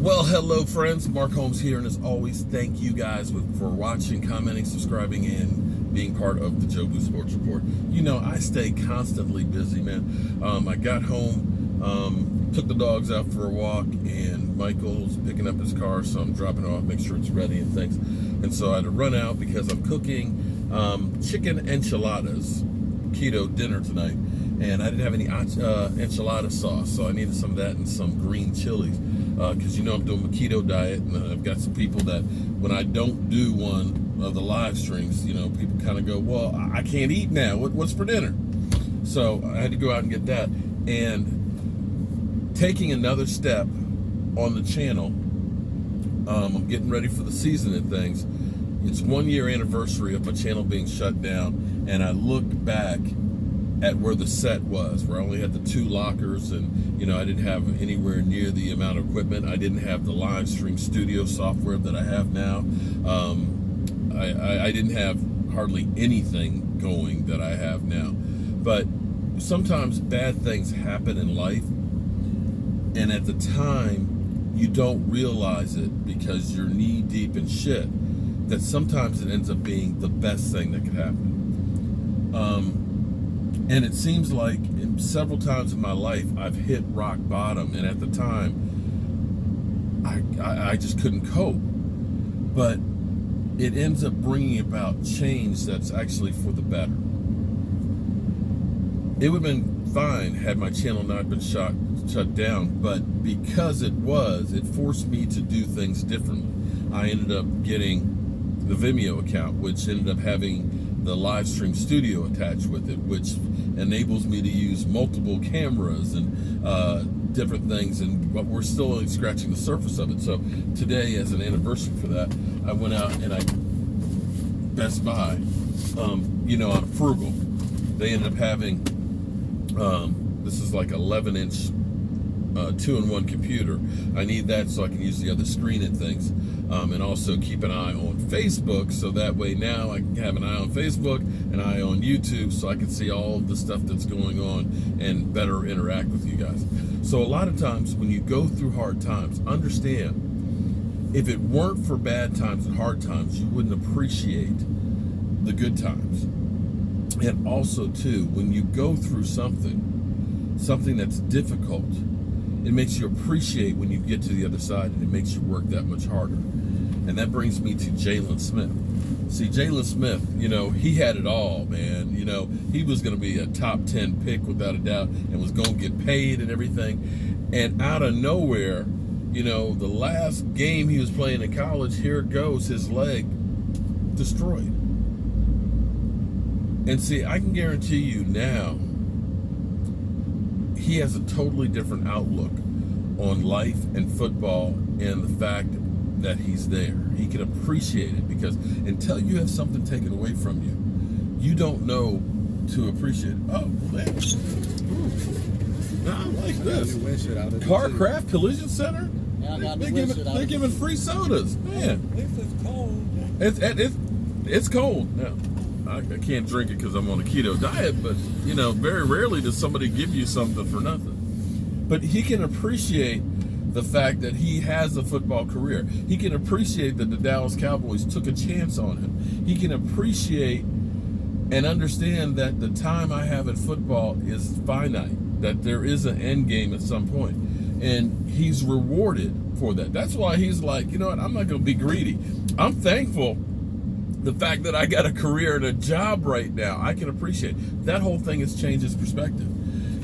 Well, hello friends, Mark Holmes here, and as always, thank you guys for watching, commenting, subscribing, and being part of the Joe Blue Sports Report. You know, I stay constantly busy, man. I got home, took the dogs out for a walk, and Michael's picking up his car, so I'm dropping it off, make sure it's ready and things. And so I had to run out because I'm cooking chicken enchiladas, keto dinner tonight, and I didn't have any enchilada sauce, so I needed some of that and some green chilies. Because you know I'm doing a keto diet, and I've got some people that when I don't do one of the live streams, you know, people kind of go, well, I can't eat now. What's for dinner? So I had to go out and get that. And taking another step on the channel, I'm getting ready for the season and things. It's 1 year anniversary of my channel being shut down, and I looked back at where the set was, where I only had the 2 lockers, and you know, I didn't have anywhere near the amount of equipment. I didn't have the live stream studio software that I have now. I didn't have hardly anything going that I have now. But sometimes bad things happen in life, and at the time you don't realize it because you're knee deep in shit, that sometimes it ends up being the best thing that could happen. And it seems like several times in my life I've hit rock bottom, and at the time I just couldn't cope. But it ends up bringing about change that's actually for the better. It would have been fine had my channel not been shut down, but because it was, it forced me to do things differently. I ended up getting the Vimeo account, which ended up having the live stream studio attached with it, which enables me to use multiple cameras and different things, but we're still only scratching the surface of it. So today, as an anniversary for that, I went out and I Best Buy, you know, on Frugal, they ended up having this is like 11-inch 2-in-1 computer. I need that so I can use the other screen and things, and also keep an eye on Facebook, so that way now I can have an eye on Facebook, an eye on YouTube, so I can see all of the stuff that's going on and better interact with you guys. So a lot of times when you go through hard times, understand, if it weren't for bad times and hard times, you wouldn't appreciate the good times. And also too, when you go through something that's difficult, it makes you appreciate when you get to the other side, and it makes you work that much harder. And that brings me to Jaylon Smith. See, Jaylon Smith, you know, he had it all, man. You know, he was going to be a top 10 pick without a doubt, and was going to get paid and everything. And out of nowhere, you know, the last game he was playing in college, here it goes, his leg destroyed. And see, I can guarantee you now, he has a totally different outlook on life and football, and the fact that he's there. He can appreciate it, because until you have something taken away from you, you don't know to appreciate it. Oh, man. Ooh. I like this. Carcraft Collision Center? Yeah, they're giving free sodas. Man. It's cold. Now, I can't drink it because I'm on a keto diet, but you know, very rarely does somebody give you something for nothing. But he can appreciate the fact that he has a football career. He can appreciate that the Dallas Cowboys took a chance on him. He can appreciate and understand that the time I have in football is finite, that there is an end game at some point. And he's rewarded for that. That's why he's like, you know what, I'm not going to be greedy. I'm thankful the fact that I got a career and a job right now. I can appreciate it. That whole thing has changed his perspective.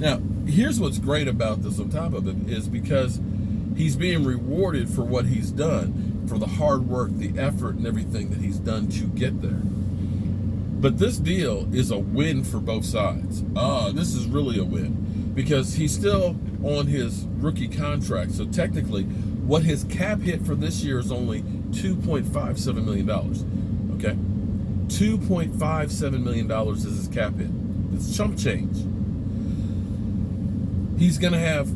Now, here's what's great about this on top of it, is because he's being rewarded for what he's done, for the hard work, the effort, and everything that he's done to get there. But this deal is a win for both sides. This is really a win, because he's still on his rookie contract. So technically, what his cap hit for this year is only $2.57 million. Okay? $2.57 million is his cap hit. It's chump change. He's going to have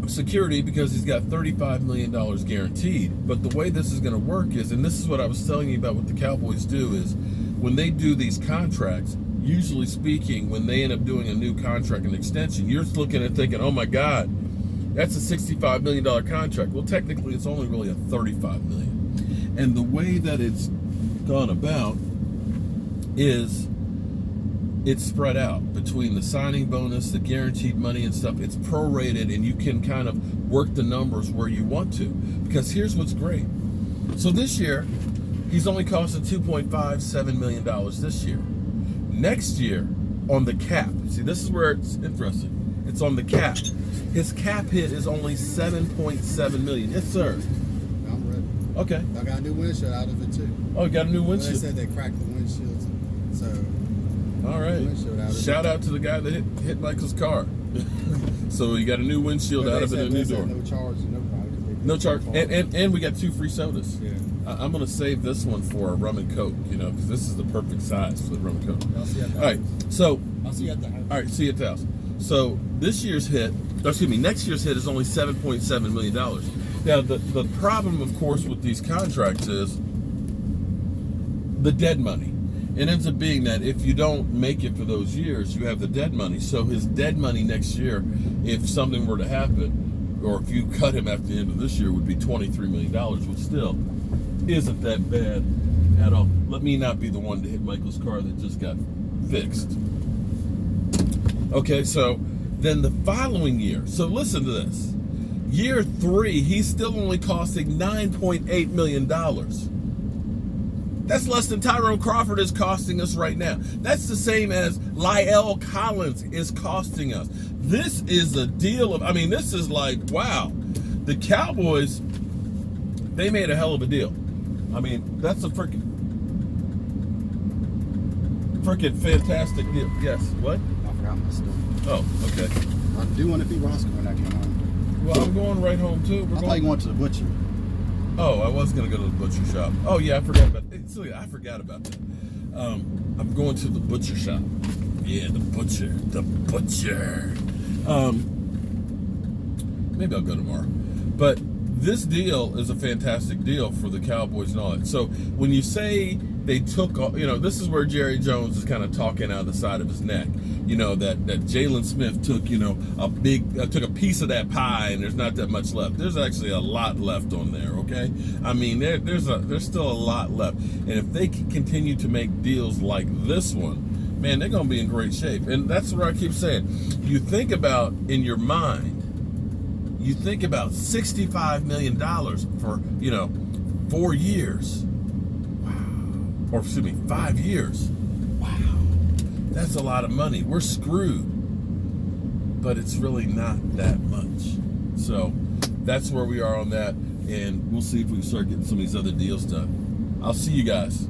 security because he's got $35 million guaranteed. But the way this is going to work is, and this is what I was telling you about what the Cowboys do, is when they do these contracts, usually speaking, when they end up doing a new contract and extension, you're looking at thinking, oh my God, That's a $65 million contract. Well, technically, it's only really a $35 million. And the way that it's gone about is it's spread out between the signing bonus, the guaranteed money and stuff. It's prorated, and you can kind of work the numbers where you want to. Because here's what's great. So this year, he's only costing $2.57 million this year. Next year, on the cap, see, this is where it's interesting. It's on the cap. His cap hit is only $7.7 million. Yes, sir. I'm ready. Okay. I got a new windshield out of it too. Oh, you got a new windshield? They said they cracked the windshield, so. All right. Shout out to the guy that hit Michael's car. So you got a new windshield out of it and a new door. No charge, no charge, and we got 2 free sodas. Yeah. I'm gonna save this one for a rum and coke, because this is the perfect size for the rum and coke. I'll see you at the All right, so I'll see you at the house. All right, see you at the house. So next year's hit is only $7.7 million. Now the problem, of course, with these contracts is the dead money. It ends up being that if you don't make it for those years, you have the dead money. So his dead money next year, if something were to happen, or if you cut him after the end of this year, would be $23 million, which still isn't that bad at all. Let me not be the one to hit Michael's car that just got fixed. Okay, so then the following year, so listen to this. Year 3, he's still only costing $9.8 million. That's less than Tyrone Crawford is costing us right now. That's the same as Lyle Collins is costing us. This is a deal of, this is like, wow. The Cowboys, they made a hell of a deal. That's a freaking fantastic deal. Yes, what? I forgot my stuff. Oh, okay. I do want to be Roscoe when I come home. Well, I'm going right home too. I thought you went to the butcher. Oh, I was going to go to the butcher shop. Oh, yeah, I forgot about that. I forgot about that. I'm going to the butcher shop. Yeah, the butcher. Maybe I'll go tomorrow. But this deal is a fantastic deal for the Cowboys and all that. So when you say they took, this is where Jerry Jones is kind of talking out of the side of his neck. That Jaylon Smith took, took a piece of that pie, and there's not that much left. There's actually a lot left on there, okay? There's still a lot left. And if they can continue to make deals like this one, man, they're going to be in great shape. And that's what I keep saying. You think about, in your mind, you think about $65 million for, 4 years. Wow. Or, 5 years. Wow. That's a lot of money. We're screwed. But it's really not that much. So that's where we are on that. And we'll see if we can start getting some of these other deals done. I'll see you guys.